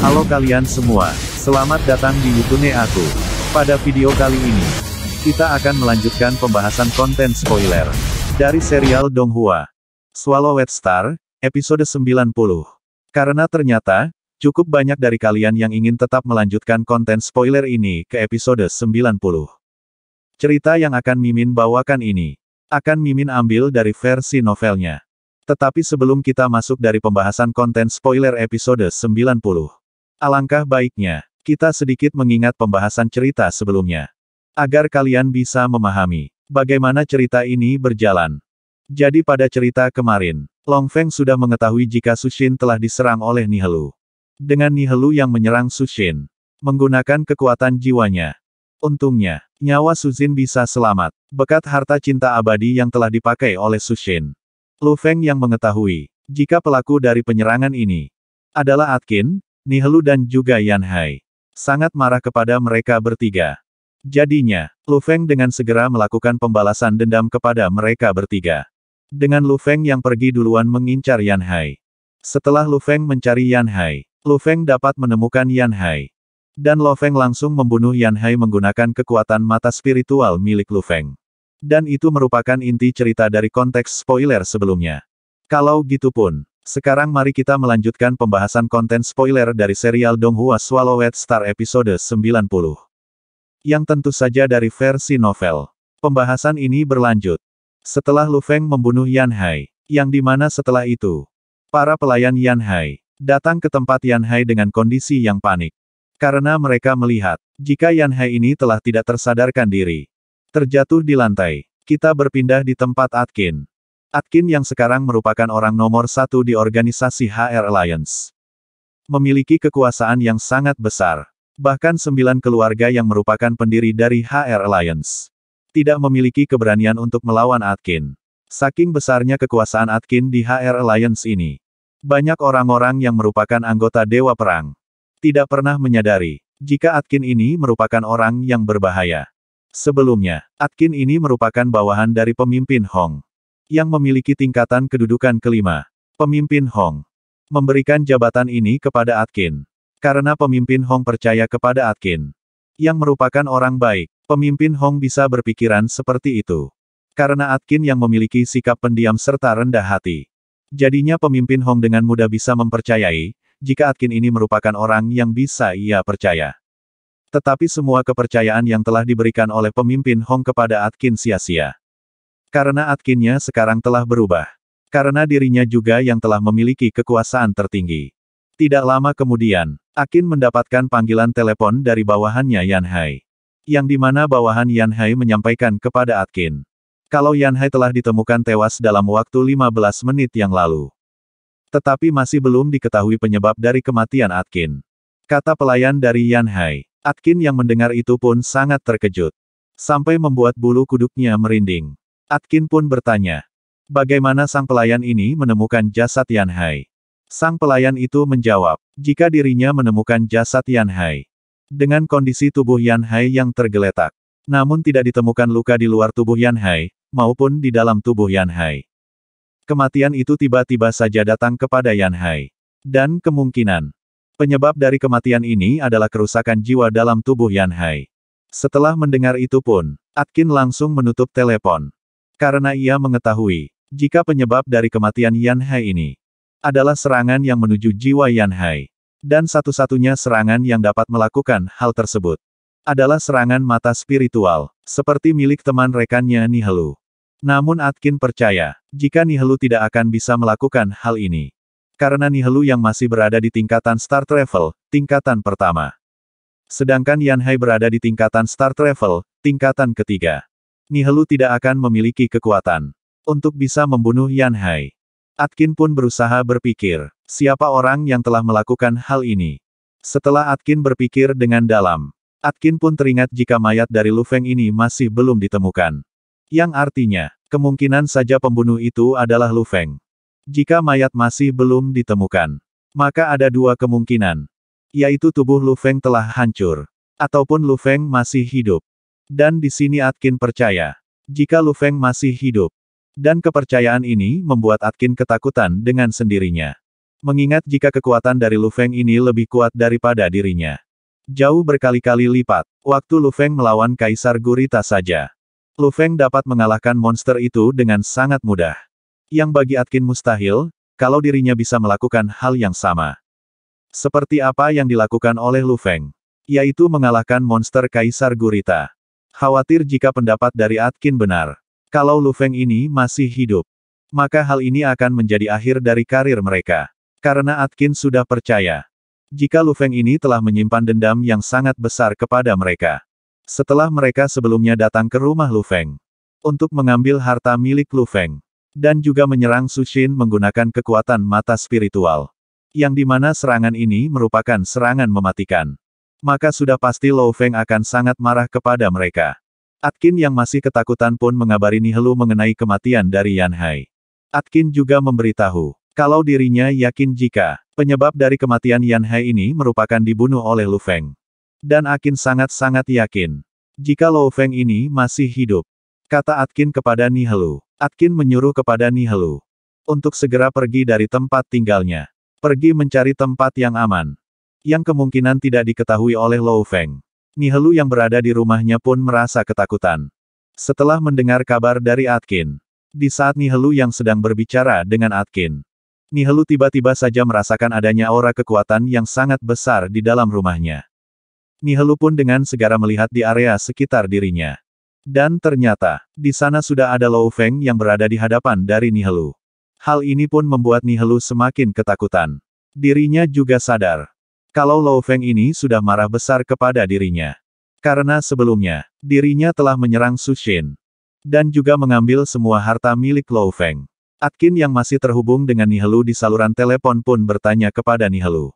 Halo kalian semua, selamat datang di YouTube aku. Pada video kali ini, kita akan melanjutkan pembahasan konten spoiler dari serial Donghua Swallowed Star, episode 90. Karena ternyata, cukup banyak dari kalian yang ingin tetap melanjutkan konten spoiler ini ke episode 90. Cerita yang akan Mimin bawakan ini, akan Mimin ambil dari versi novelnya. Tetapi sebelum kita masuk dari pembahasan konten spoiler episode 90, alangkah baiknya, kita sedikit mengingat pembahasan cerita sebelumnya. Agar kalian bisa memahami bagaimana cerita ini berjalan. Jadi pada cerita kemarin, Long Feng sudah mengetahui jika Su Xin telah diserang oleh Nihelu. Dengan Nihelu yang menyerang Su Xin, menggunakan kekuatan jiwanya. Untungnya, nyawa Su Xin bisa selamat, berkat harta cinta abadi yang telah dipakai oleh Su Xin. Lu Feng yang mengetahui, jika pelaku dari penyerangan ini adalah Atkin, Nihelu dan juga Yan Hai. Sangat marah kepada mereka bertiga. Jadinya, Lu Feng dengan segera melakukan pembalasan dendam kepada mereka bertiga. Dengan Lu Feng yang pergi duluan mengincar Yan Hai. Setelah Lu Feng mencari Yan Hai, Lu Feng dapat menemukan Yan Hai. Dan Lu Feng langsung membunuh Yan Hai menggunakan kekuatan mata spiritual milik Lu Feng. Dan itu merupakan inti cerita dari konteks spoiler sebelumnya. Kalau gitu pun, sekarang mari kita melanjutkan pembahasan konten spoiler dari serial Donghua Swallowed Star episode 90. Yang tentu saja dari versi novel. Pembahasan ini berlanjut setelah Lu Feng membunuh Yan Hai, yang dimana setelah itu, para pelayan Yan Hai datang ke tempat Yan Hai dengan kondisi yang panik. Karena mereka melihat, jika Yan Hai ini telah tidak tersadarkan diri. Terjatuh di lantai. Kita berpindah di tempat Atkin. Atkin yang sekarang merupakan orang nomor satu di organisasi HR Alliance. Memiliki kekuasaan yang sangat besar. Bahkan 9 keluarga yang merupakan pendiri dari HR Alliance tidak memiliki keberanian untuk melawan Atkin. Saking besarnya kekuasaan Atkin di HR Alliance ini, banyak orang-orang yang merupakan anggota Dewa Perang tidak pernah menyadari jika Atkin ini merupakan orang yang berbahaya. Sebelumnya, Atkin ini merupakan bawahan dari pemimpin Hong yang memiliki tingkatan kedudukan kelima. Pemimpin Hong memberikan jabatan ini kepada Atkin karena pemimpin Hong percaya kepada Atkin yang merupakan orang baik. Pemimpin Hong bisa berpikiran seperti itu karena Atkin yang memiliki sikap pendiam serta rendah hati. Jadinya pemimpin Hong dengan mudah bisa mempercayai jika Atkin ini merupakan orang yang bisa ia percaya. Tetapi semua kepercayaan yang telah diberikan oleh pemimpin Hong kepada Atkin sia-sia. Karena Atkinnya sekarang telah berubah. Karena dirinya juga yang telah memiliki kekuasaan tertinggi. Tidak lama kemudian, Atkin mendapatkan panggilan telepon dari bawahannya Yan Hai. Yang dimana bawahan Yan Hai menyampaikan kepada Atkin kalau Yan Hai telah ditemukan tewas dalam waktu 15 menit yang lalu. Tetapi masih belum diketahui penyebab dari kematian Atkin. Kata pelayan dari Yan Hai. Atkin yang mendengar itu pun sangat terkejut. Sampai membuat bulu kuduknya merinding. Atkin pun bertanya, bagaimana sang pelayan ini menemukan jasad Yan Hai? Sang pelayan itu menjawab, jika dirinya menemukan jasad Yan Hai. Dengan kondisi tubuh Yan Hai yang tergeletak. Namun tidak ditemukan luka di luar tubuh Yan Hai, maupun di dalam tubuh Yan Hai. Kematian itu tiba-tiba saja datang kepada Yan Hai. Dan kemungkinan penyebab dari kematian ini adalah kerusakan jiwa dalam tubuh Yan Hai. Setelah mendengar itu pun, Atkin langsung menutup telepon. Karena ia mengetahui, jika penyebab dari kematian Yan Hai ini adalah serangan yang menuju jiwa Yan Hai. Dan satu-satunya serangan yang dapat melakukan hal tersebut adalah serangan mata spiritual, seperti milik teman rekannya Nihelu. Namun Atkin percaya, jika Nihelu tidak akan bisa melakukan hal ini. Karena Nihelu yang masih berada di tingkatan Star Travel, tingkatan pertama. Sedangkan Yan Hai berada di tingkatan Star Travel, tingkatan ketiga. Nihelu tidak akan memiliki kekuatan untuk bisa membunuh Yan Hai. Atkin pun berusaha berpikir, siapa orang yang telah melakukan hal ini. Setelah Atkin berpikir dengan dalam, Atkin pun teringat jika mayat dari Lu Feng ini masih belum ditemukan. Yang artinya, kemungkinan saja pembunuh itu adalah Lu Feng. Jika mayat masih belum ditemukan, maka ada dua kemungkinan. Yaitu tubuh Lu Feng telah hancur. Ataupun Lu Feng masih hidup. Dan di sini Atkin percaya, jika Lu Feng masih hidup. Dan kepercayaan ini membuat Atkin ketakutan dengan sendirinya. Mengingat jika kekuatan dari Lu Feng ini lebih kuat daripada dirinya. Jauh berkali-kali lipat, waktu Lu Feng melawan Kaisar Gurita saja. Lu Feng dapat mengalahkan monster itu dengan sangat mudah. Yang bagi Atkin mustahil, kalau dirinya bisa melakukan hal yang sama. Seperti apa yang dilakukan oleh Lu Feng, yaitu mengalahkan monster Kaisar Gurita. Khawatir jika pendapat dari Atkin benar. Kalau Lu Feng ini masih hidup, maka hal ini akan menjadi akhir dari karir mereka. Karena Atkin sudah percaya, jika Lu Feng ini telah menyimpan dendam yang sangat besar kepada mereka. Setelah mereka sebelumnya datang ke rumah Lu Feng, untuk mengambil harta milik Lu Feng, dan juga menyerang Su Xin menggunakan kekuatan mata spiritual. Yang dimana serangan ini merupakan serangan mematikan. Maka sudah pasti Lu Feng akan sangat marah kepada mereka. Atkin yang masih ketakutan pun mengabari Nihelu mengenai kematian dari Yan Hai. Atkin juga memberitahu, kalau dirinya yakin jika penyebab dari kematian Yan Hai ini merupakan dibunuh oleh Lu Feng. Dan Atkin sangat-sangat yakin, jika Lu Feng ini masih hidup. Kata Atkin kepada Nihelu. Atkin menyuruh kepada Nihelu untuk segera pergi dari tempat tinggalnya. Pergi mencari tempat yang aman, yang kemungkinan tidak diketahui oleh Lu Feng. Nihelu yang berada di rumahnya pun merasa ketakutan. Setelah mendengar kabar dari Atkin, di saat Nihelu yang sedang berbicara dengan Atkin, Nihelu tiba-tiba saja merasakan adanya aura kekuatan yang sangat besar di dalam rumahnya. Nihelu pun dengan segera melihat di area sekitar dirinya. Dan ternyata, di sana sudah ada Lu Feng yang berada di hadapan dari Nihelu. Hal ini pun membuat Nihelu semakin ketakutan. Dirinya juga sadar, kalau Lu Feng ini sudah marah besar kepada dirinya. Karena sebelumnya, dirinya telah menyerang Su Xin. Dan juga mengambil semua harta milik Lu Feng. Atkin yang masih terhubung dengan Nihelu di saluran telepon pun bertanya kepada Nihelu.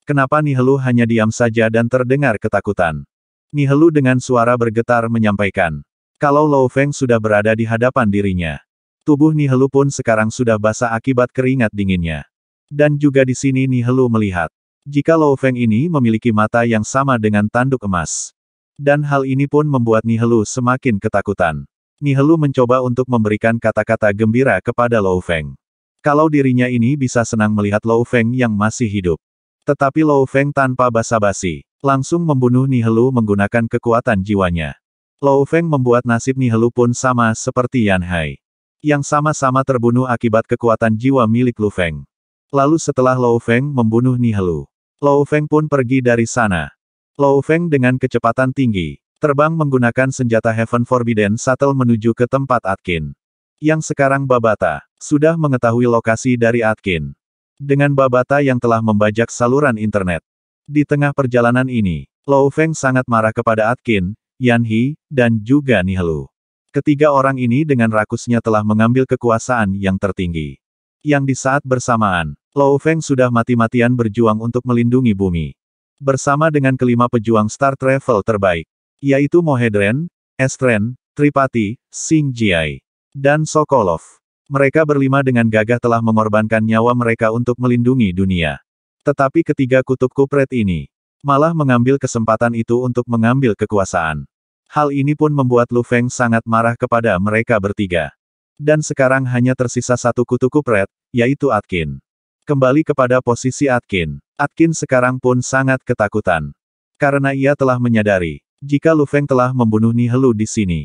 Kenapa Nihelu hanya diam saja dan terdengar ketakutan? Nihelu dengan suara bergetar menyampaikan, kalau Lu Feng sudah berada di hadapan dirinya. Tubuh Nihelu pun sekarang sudah basah akibat keringat dinginnya. Dan juga di sini Nihelu melihat, jika Lu Feng ini memiliki mata yang sama dengan tanduk emas. Dan hal ini pun membuat Nihelu semakin ketakutan. Nihelu mencoba untuk memberikan kata-kata gembira kepada Lu Feng. Kalau dirinya ini bisa senang melihat Lu Feng yang masih hidup. Tetapi Lu Feng tanpa basa-basi, langsung membunuh Nihelu menggunakan kekuatan jiwanya. Lu Feng membuat nasib Nihelu pun sama seperti Yan Hai, yang sama-sama terbunuh akibat kekuatan jiwa milik Lu Feng. Lalu setelah Lu Feng membunuh Nihelu, Lu Feng pun pergi dari sana. Lu Feng dengan kecepatan tinggi, terbang menggunakan senjata Heaven Forbidden Shuttle menuju ke tempat Atkin. Yang sekarang Babata, sudah mengetahui lokasi dari Atkin. Dengan Babata yang telah membajak saluran internet. Di tengah perjalanan ini, Lu Feng sangat marah kepada Atkin, Yan He, dan juga Nihelu. Ketiga orang ini dengan rakusnya telah mengambil kekuasaan yang tertinggi. Yang di saat bersamaan, Lu Feng sudah mati-matian berjuang untuk melindungi bumi. Bersama dengan kelima pejuang Star Travel terbaik, yaitu Mohedren, Estren, Tripati, Xing Jiai, dan Sokolov. Mereka berlima dengan gagah telah mengorbankan nyawa mereka untuk melindungi dunia. Tetapi ketiga kutub kupret ini, malah mengambil kesempatan itu untuk mengambil kekuasaan. Hal ini pun membuat Lu Feng sangat marah kepada mereka bertiga. Dan sekarang hanya tersisa satu kutu kupret, yaitu Atkin. Kembali kepada posisi Atkin. Atkin sekarang pun sangat ketakutan. Karena ia telah menyadari, jika Lu Feng telah membunuh Nihelu di sini.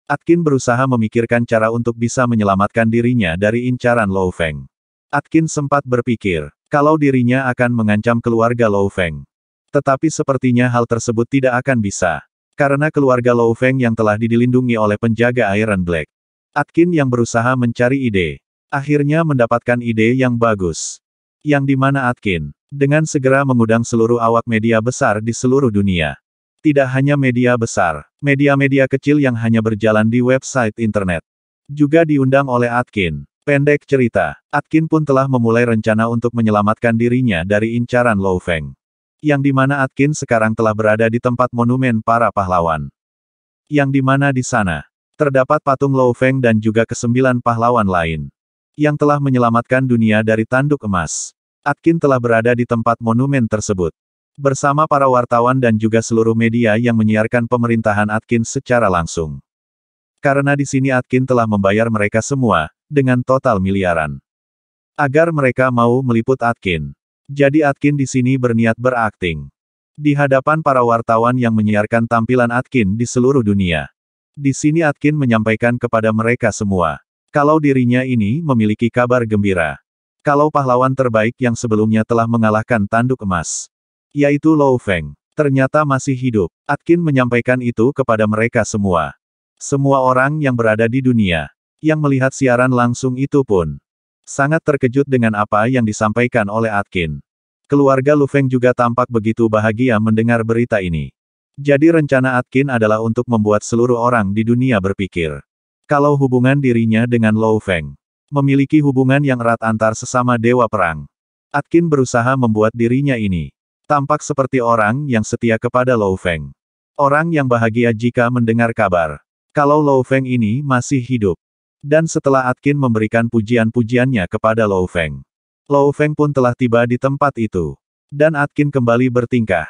Atkin berusaha memikirkan cara untuk bisa menyelamatkan dirinya dari incaran Lu Feng. Atkin sempat berpikir, kalau dirinya akan mengancam keluarga Lu Feng. Tetapi sepertinya hal tersebut tidak akan bisa. Karena keluarga Lu Feng yang telah dilindungi oleh penjaga Iron Black. Atkin yang berusaha mencari ide, akhirnya mendapatkan ide yang bagus. Yang dimana Atkin, dengan segera mengundang seluruh awak media besar di seluruh dunia. Tidak hanya media besar, media-media kecil yang hanya berjalan di website internet. Juga diundang oleh Atkin. Pendek cerita, Atkin pun telah memulai rencana untuk menyelamatkan dirinya dari incaran Lu Feng. Yang dimana Atkin sekarang telah berada di tempat monumen para pahlawan. Yang dimana di sana, terdapat patung Lu Feng dan juga ke-9 pahlawan lain. Yang telah menyelamatkan dunia dari tanduk emas. Atkin telah berada di tempat monumen tersebut. Bersama para wartawan dan juga seluruh media yang menyiarkan pemerintahan Atkin secara langsung. Karena di sini Atkin telah membayar mereka semua, dengan total miliaran. agar mereka mau meliput Atkin. Jadi Atkin di sini berniat berakting. Di hadapan para wartawan yang menyiarkan tampilan Atkin di seluruh dunia. Di sini Atkin menyampaikan kepada mereka semua, kalau dirinya ini memiliki kabar gembira. Kalau pahlawan terbaik yang sebelumnya telah mengalahkan tanduk emas, yaitu Lo Feng, ternyata masih hidup. Atkin menyampaikan itu kepada mereka semua. Semua orang yang berada di dunia, yang melihat siaran langsung itu pun sangat terkejut dengan apa yang disampaikan oleh Atkin. Keluarga Lu Feng juga tampak begitu bahagia mendengar berita ini. Jadi rencana Atkin adalah untuk membuat seluruh orang di dunia berpikir, kalau hubungan dirinya dengan Lo Feng memiliki hubungan yang erat antar sesama dewa perang. Atkin berusaha membuat dirinya ini tampak seperti orang yang setia kepada Lo Feng. Orang yang bahagia jika mendengar kabar kalau Lo Feng ini masih hidup. Dan setelah Atkin memberikan pujian-pujiannya kepada Lo Feng, Lo Feng pun telah tiba di tempat itu. Dan Atkin kembali bertingkah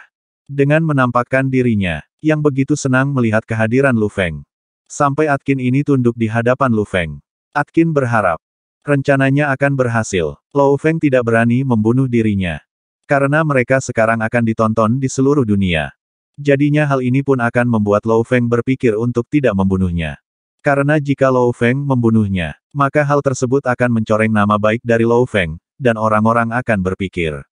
dengan menampakkan dirinya, yang begitu senang melihat kehadiran Lu Feng. Sampai Atkin ini tunduk di hadapan Lu Feng. Atkin berharap, rencananya akan berhasil. Lo Feng tidak berani membunuh dirinya. Karena mereka sekarang akan ditonton di seluruh dunia. Jadinya hal ini pun akan membuat Lo Feng berpikir untuk tidak membunuhnya. Karena jika Lo Feng membunuhnya, maka hal tersebut akan mencoreng nama baik dari Lo Feng, dan orang-orang akan berpikir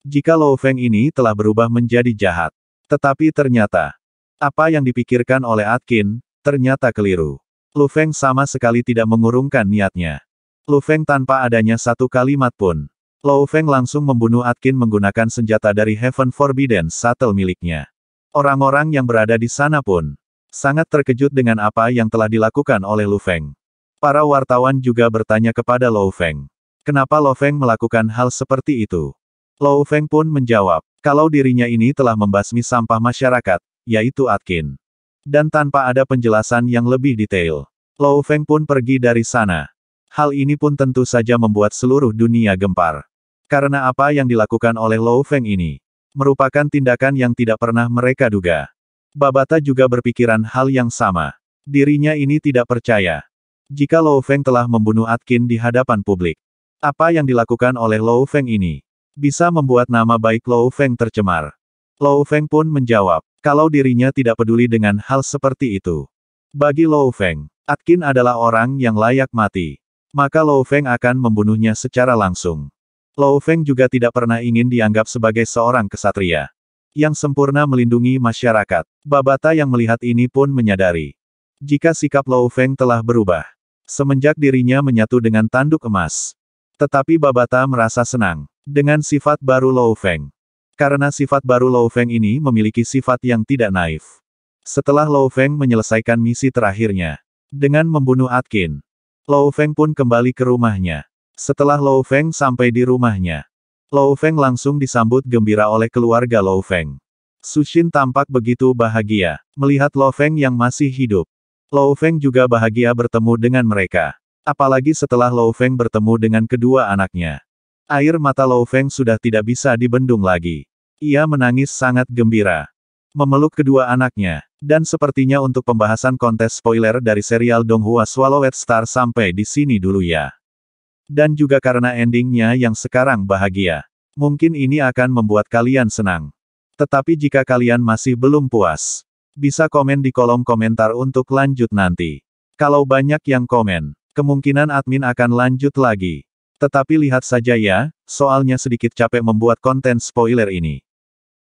jika Lo Feng ini telah berubah menjadi jahat. Tetapi ternyata, apa yang dipikirkan oleh Atkin, ternyata keliru. Lu Feng sama sekali tidak mengurungkan niatnya. Lu Feng tanpa adanya satu kalimat pun. Lo Feng langsung membunuh Atkin menggunakan senjata dari Heaven Forbidden Shuttle miliknya. Orang-orang yang berada di sana pun sangat terkejut dengan apa yang telah dilakukan oleh Lu Feng. Para wartawan juga bertanya kepada Lo Feng, kenapa Lo Feng melakukan hal seperti itu? Lo Feng pun menjawab, kalau dirinya ini telah membasmi sampah masyarakat, yaitu Atkin. Dan tanpa ada penjelasan yang lebih detail, Lo Feng pun pergi dari sana. Hal ini pun tentu saja membuat seluruh dunia gempar. Karena apa yang dilakukan oleh Lo Feng ini merupakan tindakan yang tidak pernah mereka duga. Babata juga berpikiran hal yang sama. Dirinya ini tidak percaya jika Lo Feng telah membunuh Atkin di hadapan publik. Apa yang dilakukan oleh Lo Feng ini bisa membuat nama baik Lo Feng tercemar. Lo Feng pun menjawab, kalau dirinya tidak peduli dengan hal seperti itu. Bagi Lo Feng, Atkin adalah orang yang layak mati. Maka Lo Feng akan membunuhnya secara langsung. Lo Feng juga tidak pernah ingin dianggap sebagai seorang kesatria yang sempurna melindungi masyarakat. Babata yang melihat ini pun menyadari jika sikap Lo Feng telah berubah semenjak dirinya menyatu dengan tanduk emas. Tetapi Babata merasa senang dengan sifat baru Lo Feng. Karena sifat baru Lo Feng ini memiliki sifat yang tidak naif. Setelah Lo Feng menyelesaikan misi terakhirnya dengan membunuh Atkin, Lo Feng pun kembali ke rumahnya. Setelah Lo Feng sampai di rumahnya, Lo Feng langsung disambut gembira oleh keluarga Lo Feng. Sushin tampak begitu bahagia melihat Lo Feng yang masih hidup. Lo Feng juga bahagia bertemu dengan mereka. Apalagi setelah Lo Feng bertemu dengan kedua anaknya. Air mata Lo Feng sudah tidak bisa dibendung lagi. Ia menangis sangat gembira. Memeluk kedua anaknya. Dan sepertinya untuk pembahasan kontes spoiler dari serial Donghua Swallowed Star sampai di sini dulu ya. Dan juga karena endingnya yang sekarang bahagia. Mungkin ini akan membuat kalian senang. Tetapi jika kalian masih belum puas, bisa komen di kolom komentar untuk lanjut nanti. Kalau banyak yang komen, kemungkinan admin akan lanjut lagi. Tetapi lihat saja ya, soalnya sedikit capek membuat konten spoiler ini.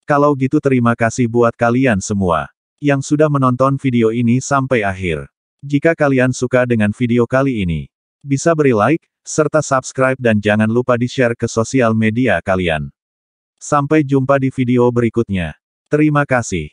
Kalau gitu terima kasih buat kalian semua yang sudah menonton video ini sampai akhir. Jika kalian suka dengan video kali ini, bisa beri like, serta subscribe dan jangan lupa di-share ke sosial media kalian. Sampai jumpa di video berikutnya. Terima kasih.